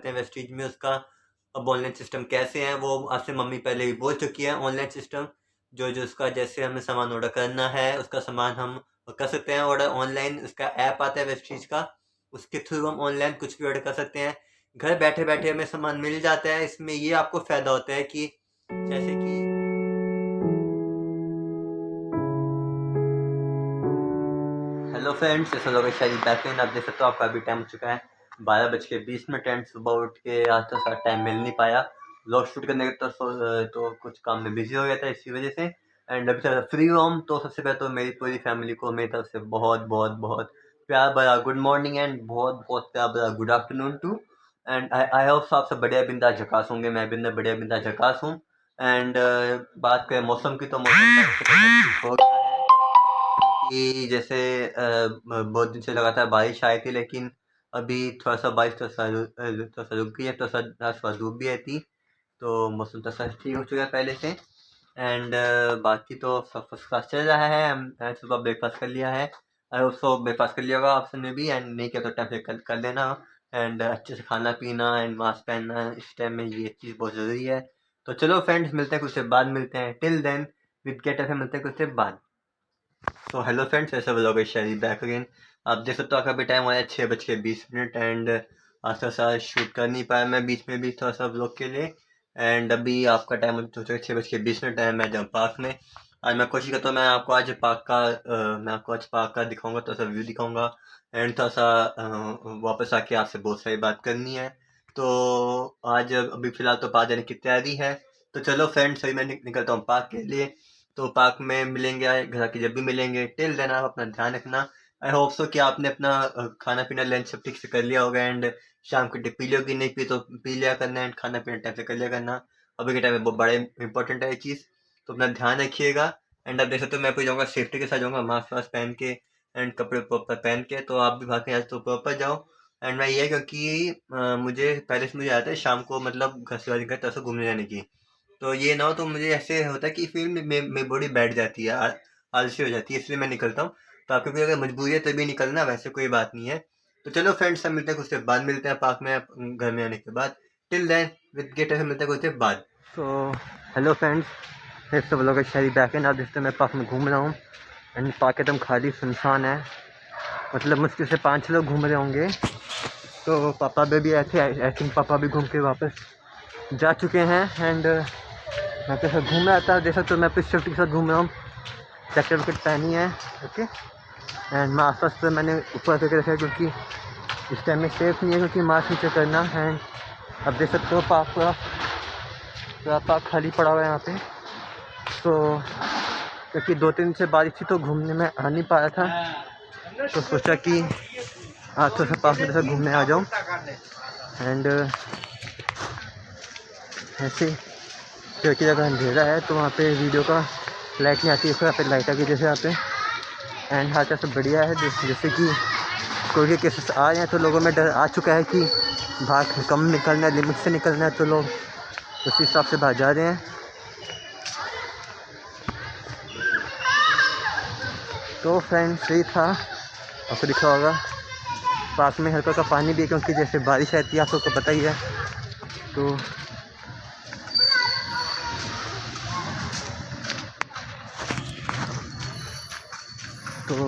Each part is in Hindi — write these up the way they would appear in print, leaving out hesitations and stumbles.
वेस्टीज में उसका अब ऑनलाइन सिस्टम कैसे है वो आपसे मम्मी पहले भी बोल चुकी है। ऑनलाइन सिस्टम जो जो उसका जैसे हमें सामान ऑर्डर करना है उसका सामान हम कर सकते हैं ऑर्डर ऑनलाइन। उसका ऐप आता है वेस्टीज का, उसके थ्रू हम ऑनलाइन कुछ भी ऑर्डर कर सकते हैं। घर बैठे बैठे हमें सामान मिल जाता है। इसमें ये आपको फ़ायदा होता है कि जैसे कि हेलो फ्रेंड्स, ऐसा लोग शायद बैक इन आप देख सकते हो। आपका अभी टाइम हो चुका है 12:20 एंड सुबह उठ के आज तो सारा टाइम मिल नहीं पाया व्लॉग शूट करने का। तो कुछ काम में बिजी हो गया था इसी वजह से। एंड अभी थोड़ा फ्री हूँ। तो सबसे पहले तो मेरी पूरी फैमिली को मेरी तरफ से बहुत बहुत बहुत प्यार भरा गुड मॉर्निंग एंड बहुत बहुत प्यार भरा good afternoon to. And I hope आप सब बढ़िया बिंदा झकास होंगे। मैं भी बढ़िया बिंदा झकास हूँ। एंड बात करें मौसम की तो मौसम हो गया है कि जैसे बहुत दिन से लगातार बारिश आई थी, लेकिन अभी थोड़ा सा बारिश थोड़ा सा रुक गई है। थोड़ा सा धूप भी आई थी तो मौसम थोड़ा सा ठीक हो चुका है पहले से। एंड बाकी तो सब फर्स्ट क्लास चल रहा है। मैंने सुबह ब्रेकफास्ट कर लिया है। आई होप ब्रेकफास्ट कर लिया होगा आप सबने भी। एंड नहीं किया तो टाइम से कर लेना। एंड अच्छे से खाना पीना एंड मास्क पहनना इस टाइम में ये चीज़ बहुत ज़रूरी है। तो चलो फ्रेंड्स, मिलते हैं कुछ देर बाद मिलते हैं। टिल देन विद गेट एफ मिलते हैं कुछ देर बाद। तो हेलो फ्रेंड्स, ऐसा व्लॉग है शायरी बैक अगेन। आप देख सकते हो अभी टाइम आया 6:20 एंड आज थोड़ा सा शूट कर नहीं पाया मैं बीच में भी थोड़ा सा व्लॉग के लिए। एंड अभी आपका टाइम हो चुका है 6:20 है। मैं जब पार्क में आज मैं कोशिश करता हूँ मैं आपको आज पार्क का दिखाऊंगा, थोड़ा सा व्यू दिखाऊंगा। एंड थोड़ा सा वापस आके आपसे बहुत सारी बात करनी है। तो आज अभी फ़िलहाल तो पार्क जाने की तैयारी है। तो चलो फ्रेंड्स, अभी मैं निकलता हूँ पार्क के लिए। तो पार्क में मिलेंगे, घर के जब भी मिलेंगे। टिल देन आप अपना ध्यान रखना। आई होप सो कि आपने अपना खाना पीना लंच सब ठीक से कर लिया होगा। एंड शाम की टी पी लोगी, नहीं पी तो पी लिया करना। एंड खाना पीना टाइम से कर लिया करना। अभी के टाइम में बहुत बड़ा इंपॉर्टेंट है ये चीज़, तो अपना ध्यान रखिएगा। एंड आप देख सकते हो मैं भी जाऊँगा सेफ्टी के साथ जाऊँगा, मास्क वास्क पहन के एंड कपड़े प्रॉपर पहन के। तो आप भी भाग के आज तो प्रॉपर जाओ। एंड मैं ये क्योंकि मुझे पहले से मुझे आता है शाम को मतलब घर से घर तरह से घूमने जाने की। तो ये ना हो तो मुझे ऐसे होता है कि फिर मेरी बॉडी बैठ जाती है, आलसी हो जाती है, इसलिए मैं निकलता हूँ। तो आपको भी अगर मजबूरी है तभी निकलना, वैसे कोई बात नहीं है। तो चलो फ्रेंड्स, सब मिलते हैं कुछ देर बाद मिलते हैं पार्क में घर में आने के बाद। टिल देन विद गेट से मिलते हैं कुछ देर बाद। तो हेलो फ्रेंड्स, फिर सब लोग शायरी बैक एंड आप देखते मैं पार्क में घूम रहा हूँ। एंड पार्क एकदम खाली सुनसान है, मतलब मुश्किल से 5 लोग घूम रहे होंगे। तो पापा भी ऐसे आई थिंक पापा भी घूम के वापस जा चुके हैं। एंड मैं तो सर घूम रहा था, जैसा तो मैं अपनी सेफ्टी के साथ घूम रहा हूँ। जैकेट वैकेट पहनी है, ओके। एंड मास्क वास्क तो मैंने ऊपर करके रखा है क्योंकि इस टाइम में सेफ़ नहीं है, क्योंकि मास्क नीचे करना। एंड अब देख सकते हो पार्क पूरा पार्क खाली पड़ा हुआ है यहाँ पे। तो क्योंकि 2-3 दिन से बारिश थी तो घूमने में आ नहीं पा रहा था, तो सोचा कि आज थोड़ा सा पार्क में जैसा घूमने आ जाऊँ। एंड ऐसे क्योंकि अगर अंधेरा है तो वहाँ पे वीडियो का लाइट नहीं आती है, यहाँ पे लाइट आ गई जैसे यहाँ पे। एंड हाल सब बढ़िया है। जैसे कि कोई केसेस आ रहे हैं तो लोगों में डर आ चुका है कि भाग कम निकलना है, लिमिट से निकलना है, तो लोग उस हिसाब से बाहर जा रहे हैं। तो फ्रेंड्स सही था, आपको दिखा होगा पार्क में हल्का का पानी भी है क्योंकि जैसे बारिश रहती है आपको पता ही है। तो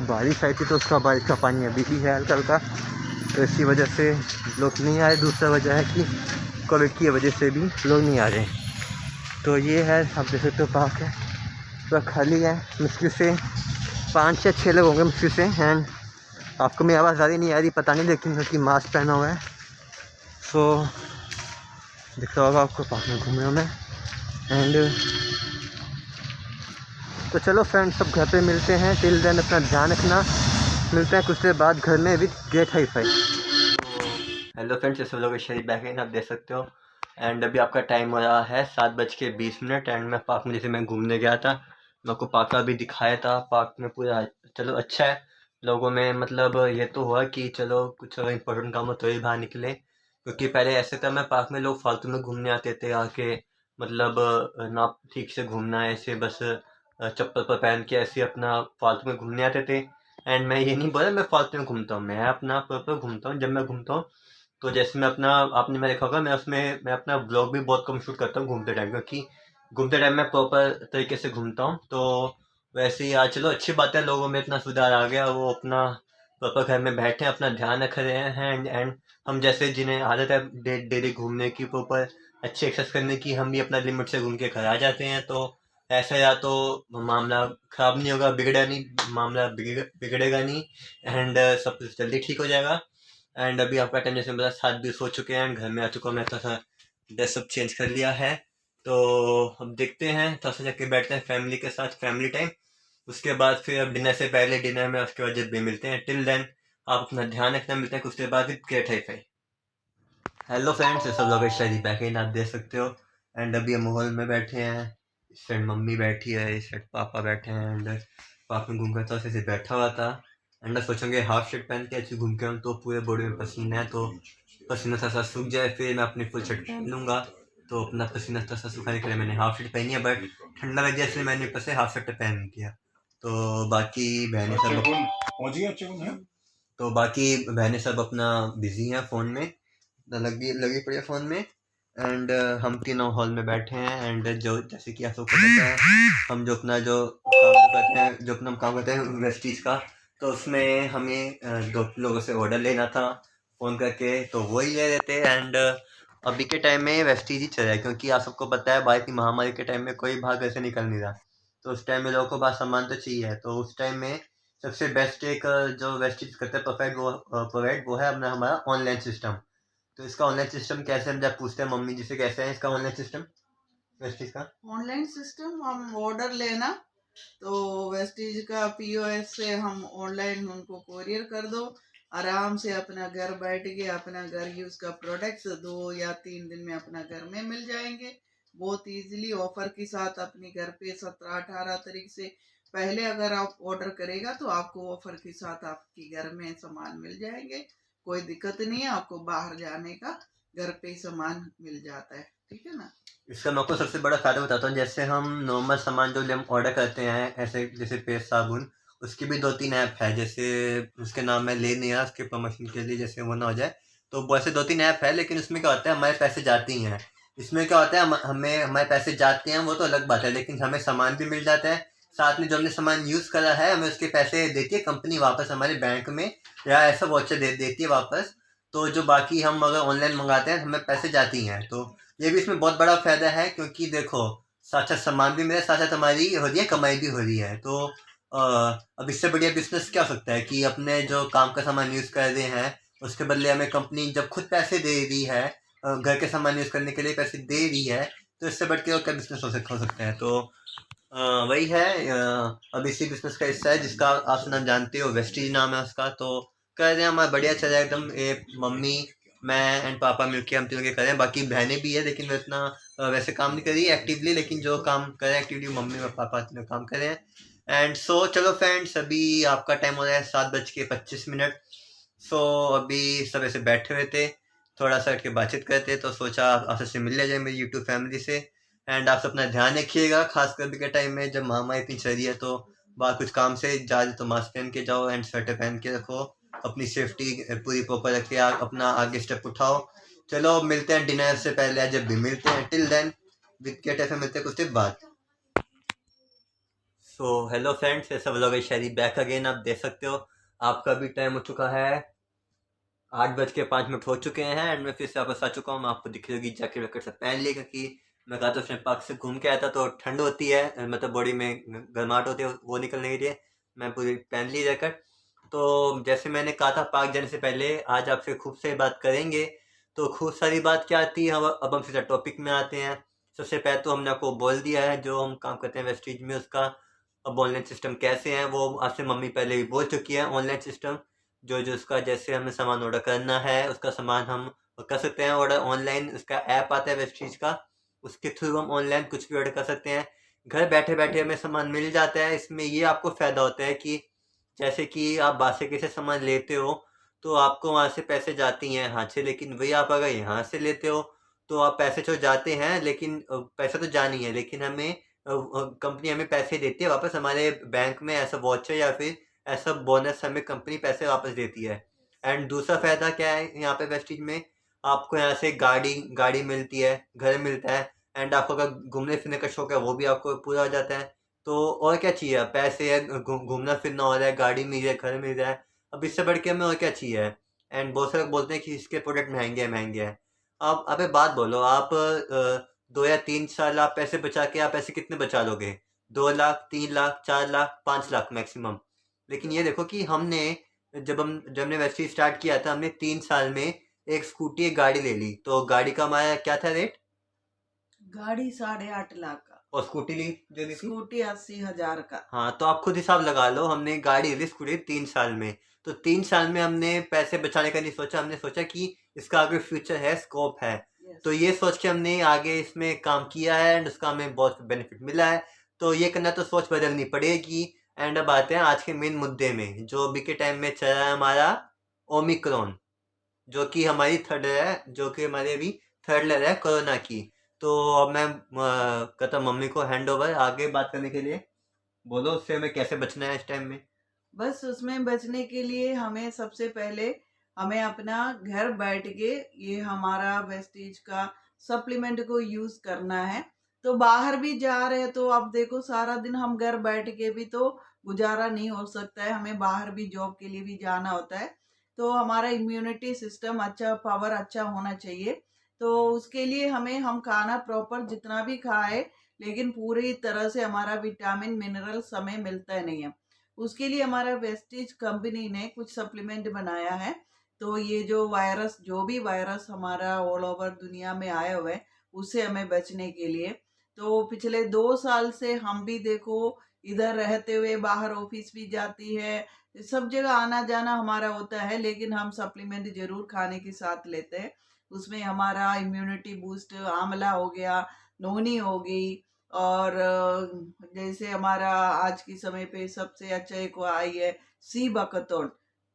बारिश आई थी तो उसका बारिश का पानी अभी भी है हल्का हल्का, तो इसी वजह से लोग नहीं आए। दूसरा वजह है कि कोविड की वजह से भी लोग नहीं आ रहे। तो ये है, आप देख सकते हो पार्क है पूरा खाली है। मुश्किल से 5 या 6 लोग होंगे मुश्किल से। एंड आपको मेरी आवाज़ ज़्यादा नहीं आ रही पता नहीं, लेकिन क्योंकि मास्क पहना हुआ है। सो दिख रहा होगा आपको पार्क में घूम रहा हूँ मैं। एंड तो चलो फ्रेंड्स, सब घर पे मिलते हैं। टिल देन अपना ध्यान रखना। मिलते हैं कुछ देर बाद घर में with get hi fi. Hello friends, सब लोग शरीफ बैक हैं, आप देख सकते हो। एंड अभी आपका टाइम हो रहा है 7:20। एंड मैं पार्क में जैसे मैं घूमने गया था, मैं आपको पार्क का भी दिखाया था। पार्क में पूरा चलो अच्छा है। लोगों में मतलब ये तो हुआ कि चलो कुछ इंपॉर्टेंट काम हो तो ही बाहर निकले, क्योंकि पहले ऐसे था मैं पार्क में लोग फालतू में घूमने आते थे आके, मतलब ना ठीक से घूमना ऐसे बस चप्पल पर पहन के ऐसे अपना फालतू में घूमने आते थे। एंड मैं ये नहीं बोला मैं फालतू में घूमता हूँ, मैं अपना प्रॉपर घूमता हूँ। जब मैं घूमता हूँ तो जैसे मैं अपना आपने मैं देखा होगा मैं अपना ब्लॉग भी बहुत कम शूट करता हूँ घूमते टाइम, क्योंकि घूमते टाइम मैं प्रॉपर तरीके से घूमता हूँ। तो वैसे ही आज चलो अच्छी बात है, लोगों में इतना सुधार आ गया, वो अपना प्रॉपर घर में बैठे अपना ध्यान रख रहे हैं। एंड हम जैसे जिन्हें आदत है डेली घूमने की, प्रॉपर अच्छी एक्सरसाइज करने की, हम भी अपना लिमिट से घूम के घर आ जाते हैं। तो ऐसा या तो मामला खराब नहीं होगा, बिगड़ा नहीं मामला, बिगड़ेगा नहीं, एंड सब कुछ जल्दी ठीक हो जाएगा। एंड अभी आपका टाइम जैसे मेरा 7:20 हो चुके हैं, घर में आ चुका हूँ मैं, थोड़ा सा ड्रेस सब चेंज कर लिया है। तो अब देखते हैं, थोड़ा सा जाके बैठते हैं फैमिली के साथ, फैमिली टाइम। उसके बाद फिर अब डिनर से पहले डिनर में, उसके बाद जब भी मिलते हैं, टिल देन आप अपना ध्यान रखना, मिलते हैं कुछ देर बाद with great hi fi. Hello friends, सब लोग शायद बैक इन आप देख सकते हो। एंड अभी हम हॉल में बैठे हैं, इस साइड मम्मी बैठी है, इस साइड पापा बैठे हैं। एंड पापा घूम कर तो ऐसे बैठा हुआ था। एंड मैं सोचूंगे हाफ शर्ट पहन के अच्छी घूम के हम, तो पूरे बॉडी में पसीना है, तो पसीना सा सूख जाए, फिर मैं अपनी फुल शर्ट पहन लूँगा। तो अपना पसीना सा सुखाने के लिए मैंने हाफ शर्ट पहनी है, बट ठंडा लग गया इसलिए मैंने ऊपर से हाफ शर्ट पहन दिया। तो बाकी बहनें सब तो बाकी बहनें सब अपना बिजी हैं फ़ोन में, लगी पड़ी है फ़ोन में। एंड हम तीनों हॉल में बैठे हैं। एंड जो जैसे कि आप सबको पता है, हम जो अपना जो काम करते हैं, जो अपना काम करते हैं वेस्टीज का, तो उसमें हमें 2 लोगों से ऑर्डर लेना था फ़ोन करके, तो वही ले लेते। एंड अभी के टाइम में वेस्टीज ही चल रहा है, क्योंकि आप सबको पता है बाहर की महामारी के टाइम में कोई बाहर घर से निकल नहीं रहा, तो उस टाइम में लोगों को बाहर सामान तो चाहिए है। तो उस टाइम में सबसे बेस्ट एक जो वेस्टीज करते हैं प्रोवाइड वो है अपना हमारा ऑनलाइन सिस्टम। तो इसका ऑनलाइन सिस्टम कैसे, हम जब पूछते हैं मम्मी जी से कैसे है इसका ऑनलाइन सिस्टम वेस्टीज का। ऑनलाइन सिस्टम हम ऑर्डर लेना, तो वेस्टीज का पीओएस से हम ऑनलाइन उनको कोरियर कर दो, आराम से अपना घर बैठ के अपना घर यूज का प्रोडक्ट्स 2 या 3 दिन में अपना घर में मिल जाएंगे बहुत इजीली, ऑफर के साथ अपने घर पे 17-18 तारीख से पहले अगर आप ऑर्डर करेगा तो आपको ऑफर के साथ आपके घर में सामान मिल जाएंगे। कोई दिक्कत नहीं है, आपको बाहर जाने का, घर पे ही सामान मिल जाता है, ठीक है ना। इसका मैं आपको सबसे बड़ा फ़ायदा बताता हूँ। जैसे हम नॉर्मल सामान जो हम ऑर्डर करते हैं, ऐसे जैसे पेस्ट साबुन, उसकी भी 2-3 ऐप है। जैसे उसके नाम मैं ले नहीं रहा उसके प्रमोशन के लिए, जैसे वो ना हो जाए, तो वैसे 2-3 ऐप है, लेकिन उसमें क्या होता है हमारे पैसे जाते ही हैं। इसमें क्या होता है हमें हमारे पैसे जाते हैं वो तो अलग बात है, लेकिन हमें सामान भी मिल जाता है, साथ में जो हमने सामान यूज़ करा है हमें उसके पैसे देती है कंपनी वापस हमारे बैंक में, या ऐसा वाउचर देती है वापस। तो जो बाकी हम अगर ऑनलाइन मंगाते हैं हमें पैसे जाती हैं। तो ये भी इसमें बहुत बड़ा फायदा है, क्योंकि देखो साथ साथ सामान भी मिले, साथ साथ हमारी हो रही है, कमाई भी हो रही है। तो अब इससे बढ़िया बिजनेस क्या हो सकता है कि अपने जो काम का सामान यूज़ कर रहे हैं उसके बदले हमें कंपनी जब खुद पैसे दे रही है, घर के सामान यूज़ करने के लिए पैसे दे रही है, तो इससे बढ़ के और क्या बिजनेस हो सकता है। तो वही है, अब इसी बिजनेस का हिस्सा है जिसका आप नाम जानते हो, वेस्टीज नाम है उसका। तो कर रहे हैं, हमारा बढ़िया चल रहा है एकदम। मम्मी, मैं एंड पापा मिलके हम तीनों के कर रहे हैं, बाकी बहनें भी है लेकिन वो इतना वैसे काम नहीं कर रही एक्टिवली, लेकिन जो काम कर रहे हैं एक्टिवली मम्मी और पापा तीनों काम कर रहे हैं। एंड सो चलो फ्रेंड्स, अभी आपका टाइम हो रहा है 7:25। सो अभी सब ऐसे बैठे हुए थे, थोड़ा सा हट के बातचीत करते, तो सोचा आपसे मिल लिया जाए मेरी यूट्यूब फैमिली से। एंड आप अपना ध्यान रखिएगा, खासकर अभी के टाइम में जब महामारी इतनी चल रही है, तो बाहर कुछ काम से जा रहे तो मास्क पहन के जाओ एंड स्वेटर पहन के रखो, अपनी सेफ्टी पूरी प्रॉपर रख के अपना आगे स्टेप उठाओ। चलो मिलते हैं डिनर से पहले, जब भी मिलते हैं, टिल देन विद केट ऐसे मिलते हैं कुछ देर बाद। सो हेलो फ्रेंड्स, ऐसा व्लॉग है शायरी बैक अगेन, आप देख सकते हो आपका भी टाइम हो चुका है, 8:05 हो चुके हैं। एंड मैं फिर से वापस आ चुका हूँ, मैं आपको दिख रही होगी जैकेट वैकेट सब पहन ली, क्योंकि मैं कहा तो पार्क से घूम के आया था, तो ठंड होती है, मतलब बॉडी में गर्माहट होती है, वो निकलने के लिए मैं पूरी पहन ली जैकेट। तो जैसे मैंने कहा था पार्क जाने से पहले आज आपसे खूब सारी बात करेंगे। तो खूब सारी बात क्या आती है, अब हम सीधा टॉपिक में आते हैं। सबसे पहले तो हमने आपको बोल दिया है जो हम काम करते हैं वेस्टीज में उसका, अब ऑनलाइन सिस्टम कैसे हैं वो आपसे मम्मी पहले भी बोल चुकी है। ऑनलाइन सिस्टम जो जो उसका, जैसे हमें सामान ऑर्डर करना है उसका सामान हम कर सकते हैं ऑर्डर ऑनलाइन, उसका ऐप आता है वेस्टीज का, उसके थ्रू हम ऑनलाइन कुछ भी ऑर्डर कर सकते हैं, घर बैठे बैठे हमें सामान मिल जाता है। इसमें ये आपको फ़ायदा होता है कि जैसे कि आप बादशाह से सामान लेते हो तो आपको वहाँ से पैसे जाती हैं हाथ से, लेकिन वही आप अगर यहाँ से लेते हो तो आप पैसे तो जाते हैं, लेकिन पैसा तो जानी है, लेकिन हमें कंपनी हमें पैसे देती है वापस हमारे बैंक में, ऐसा वाउचर या फिर ऐसा बोनस हमें कंपनी पैसे वापस देती है। एंड दूसरा फ़ायदा क्या है यहाँ पे वेस्टीज में, आपको यहाँ से गाड़ी मिलती है, घर मिलता है, एंड आपको अगर घूमने फिरने का शौक है वो भी आपको पूरा हो जाता है। तो और क्या चाहिए, पैसे है, घूमना फिरना हो रहा है, गाड़ी मिल रहा है, घर मिल रहा है, अब इससे बढ़ के हमें और क्या चाहिए। एंड बहुत सारे लोग बोलते हैं कि इसके प्रोडक्ट महंगे हैं। अब अबे बात बोलो, आप 2 या 3 साल आप पैसे बचा के आप ऐसे कितने बचा लोगे? 2 लाख, 3 लाख, 4 लाख, 5 लाख मैक्सिमम। लेकिन ये देखो कि जब हमने वैसे ही स्टार्ट किया था, हमने 3 साल में एक स्कूटी एक गाड़ी ले ली। तो गाड़ी का हमारा क्या था रेट? गाड़ी 8.5 लाख का, और स्कूटी जो ली थी, स्कूटी 80,000 का। हाँ, तो आप खुद हिसाब लगा लो, हमने गाड़ी ली स्कूटी 3 साल में। तो 3 साल में हमने पैसे बचाने का नहीं सोचा, हमने सोचा कि इसका आगे फ्यूचर है, स्कोप है। Yes. तो ये सोच के हमने आगे इसमें काम किया है एंड उसका हमें बहुत बेनिफिट मिला है। तो ये करना तो सोच बदलनी पड़ेगी। एंड अब आते हैं आज के मेन मुद्दे में, जो अभी के टाइम में चल रहा है हमारा ओमिक्रॉन, जो कि हमारी थर्ड लेयर है कोरोना की। तो अब मैं कहता हूँ मम्मी को हैंड ओवर आगे बात करने के लिए। बोलो उससे हमें कैसे बचना है इस टाइम में। बस उसमें बचने के लिए हमें सबसे पहले हमें अपना घर बैठ के ये हमारा वेस्टीज का सप्लीमेंट को यूज करना है। तो बाहर भी जा रहे हैं तो अब देखो सारा दिन हम घर बैठ के भी तो गुजारा नहीं हो सकता है, हमें बाहर भी जॉब के लिए भी जाना होता है। तो हमारा इम्यूनिटी सिस्टम अच्छा, पावर अच्छा होना चाहिए। तो उसके लिए हम खाना प्रॉपर जितना भी खाए, लेकिन पूरी तरह से हमारा विटामिन मिनरल हमें मिलता नहीं है। उसके लिए हमारा वेस्टीज कंपनी ने कुछ सप्लीमेंट बनाया है। तो ये जो भी वायरस हमारा ऑल ओवर दुनिया में आए हुए हैं, उससे हमें बचने के लिए, तो पिछले 2 साल से हम भी देखो इधर रहते हुए बाहर ऑफिस भी जाती है, सब जगह आना जाना हमारा होता है, लेकिन हम सप्लीमेंट जरूर खाने के साथ लेते हैं। उसमें हमारा इम्यूनिटी बूस्ट, आंवला हो गया, नोनी हो गई, और जैसे हमारा आज के समय पे सबसे अच्छा एक वो आई है सी बकथोर्न,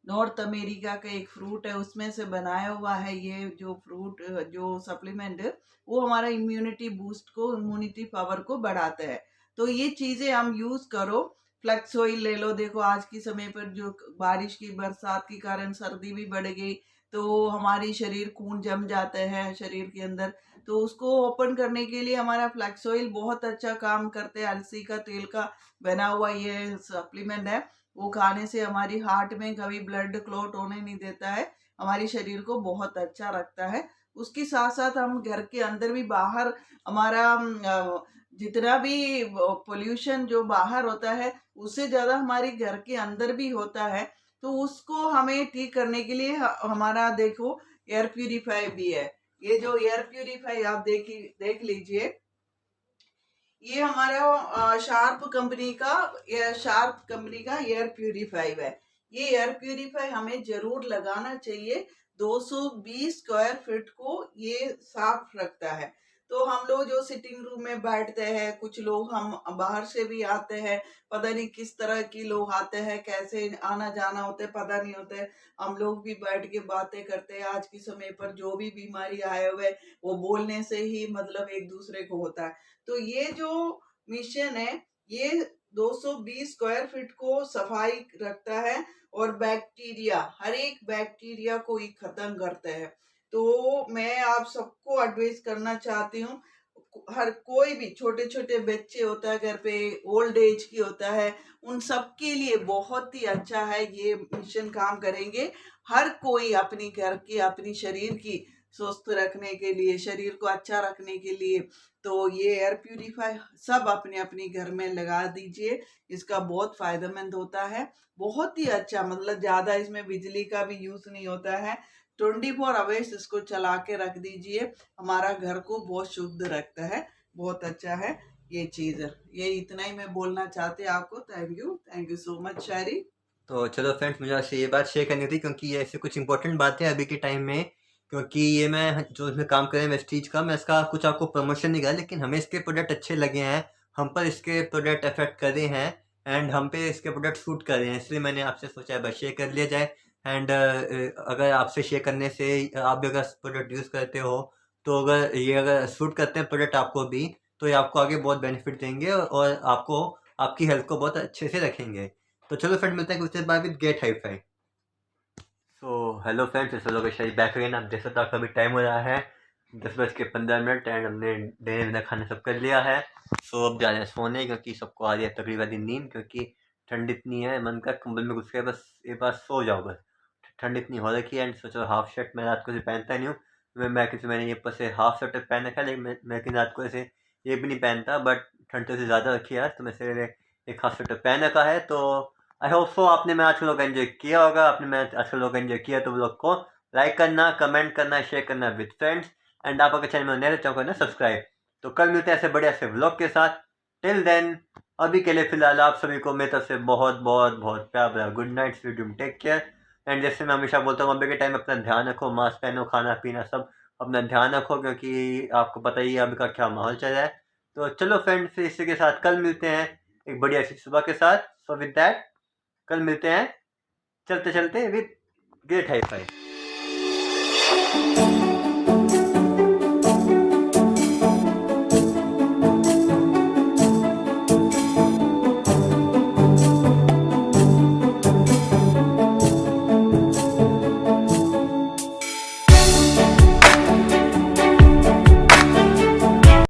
नॉर्थ अमेरिका का एक फ्रूट है, उसमें से बनाया हुआ है ये जो फ्रूट, जो सप्लीमेंट, वो हमारा इम्यूनिटी बूस्ट को, इम्यूनिटी पावर को बढ़ाता है। तो ये चीजें हम यूज करो। फ्लेक्स ऑयल ले लो, देखो आज के समय पर जो बारिश की बरसात के कारण सर्दी भी बढ़ गई, तो हमारी शरीर खून जम जाता है शरीर के अंदर, तो उसको ओपन करने के लिए हमारा फ्लैक्स ऑयल बहुत अच्छा काम करते हैं। अलसी का तेल का बना हुआ ये सप्लीमेंट है, वो खाने से हमारी हार्ट में कभी ब्लड क्लॉट होने नहीं देता है, हमारी शरीर को बहुत अच्छा रखता है। उसके साथ साथ हम घर के अंदर भी, बाहर हमारा जितना भी पोल्यूशन जो बाहर होता है उससे ज्यादा हमारे घर के अंदर भी होता है। तो उसको हमें ठीक करने के लिए हमारा देखो एयर प्यूरिफायर भी है। ये जो एयर प्यूरिफाई आप देख लीजिए, ये हमारा शार्प कंपनी का एयर प्यूरिफाई है। ये एयर प्यूरिफाई हमें जरूर लगाना चाहिए। 220 स्क्वायर फीट को ये साफ रखता है। तो हम लोग जो सिटिंग रूम में बैठते हैं, कुछ लोग हम बाहर से भी आते हैं, पता नहीं किस तरह के लोग आते हैं, कैसे आना जाना होता है पता नहीं होता है, हम लोग भी बैठ के बातें करते हैं। आज के समय पर जो भी बीमारी आए हुए वो बोलने से ही मतलब एक दूसरे को होता है। तो ये जो मिशन है, ये 220 स्क्वायर फीट को सफाई रखता है और बैक्टीरिया, हर एक बैक्टीरिया को ही खत्म करता है। तो मैं आप सबको एडवाइस करना चाहती हूँ, हर कोई भी छोटे छोटे बच्चे होता है घर पे, ओल्ड एज की होता है, उन सब के लिए बहुत ही अच्छा है ये मिशन काम करेंगे। हर कोई अपनी घर की, अपनी शरीर की स्वस्थ रखने के लिए, शरीर को अच्छा रखने के लिए, तो ये एयर प्यूरिफाई सब अपने अपने घर में लगा दीजिए। इसका बहुत फायदेमंद होता है, बहुत ही अच्छा, मतलब ज्यादा इसमें बिजली का भी यूज नहीं होता है। 24 आवर्स इसको चला के रख दीजिए, हमारा घर को बहुत शुद्ध रखता है, बहुत अच्छा है ये चीज। ये इतना ही मैं बोलना चाहते आपको। थैंक यू सो मच शायरी। तो चलो फ्रेंड्स, मुझे आपसे ये बात शेयर करनी थी क्योंकि ये ऐसे कुछ इंपॉर्टेंट बातें हैं अभी के टाइम में। क्योंकि ये मैं जो इसमें काम कर रहे हैं वेस्टीज का, मैं इसका कुछ आपको प्रमोशन नहीं करा, लेकिन हमें इसके प्रोडक्ट अच्छे लगे हैं, हम पर इसके प्रोडक्ट अफेक्ट कर रहे हैं एंड हम पे इसके प्रोडक्ट सूट कर रहे हैं, इसलिए मैंने आपसे सोचा बस शेयर कर लिया जाए। एंड अगर आपसे शेयर करने से आप भी अगर प्रोडक्ट यूज़ करते हो, तो अगर सूट करते हैं प्रोडक्ट आपको भी, तो ये आपको आगे बहुत बेनिफिट देंगे और आपको आपकी हेल्थ को बहुत अच्छे से रखेंगे। तो चलो फ्रेंड, मिलते हैं कुछ देर बाद with get hi fi. So hello friends, इस लोग शायद बैक अगेन। आप देख सकते हो अभी टाइम हो रहा है 10:15 एंड हमने डिनर खाना सब कर लिया है। सो अब जा रहे हैं सोने, क्योंकि सबको आ रही है तगड़ी वाली नींद, क्योंकि ठंड इतनी है, मन का कंबल में घुस के बस एक बार सो जाओ बस। ठंड इतनी हो रखी है एंड सोचो हाफ शर्ट मैं रात को से पहनता नहीं हूँ। मैंने ये ऊपर से हाफ शर्ट पहन रखा है, लेकिन मैं रात को ऐसे ये भी नहीं पहनता, बट ठंड तो से ज़्यादा रखी है आज, तो मैं से एक हाफ शर्ट पहन रखा है। तो आई होप सो आपने मैच को लोग एंजॉय किया होगा। आपने मैच आज के लोग एंजॉय किया तो ब्लॉग को लाइक करना, कमेंट करना, शेयर करना विद फ्रेंड्स, एंड आप अगर चैनल में नए चैनल करना सब्सक्राइब। तो कल मिलते हैं ऐसे बढ़िया से व्लॉग के साथ। टिल देन, अभी के लिए फिलहाल आप सभी को मेरी तरफ से बहुत बहुत बहुत प्यार भरा good night, sweet dream, take care. And जैसे मैं हमेशा बोलता हूँ, अभी के टाइम में अपना ध्यान रखो, मास्क पहनो, खाना पीना सब अपना ध्यान रखो, क्योंकि आपको पता ही है अभी का क्या माहौल चल रहा है। तो चलो फ्रेंड्स, इसी के साथ कल मिलते हैं एक बढ़िया सी सुबह के साथ। सो विद दैट, कल मिलते हैं चलते चलते विद ग्रेट हाई फाई।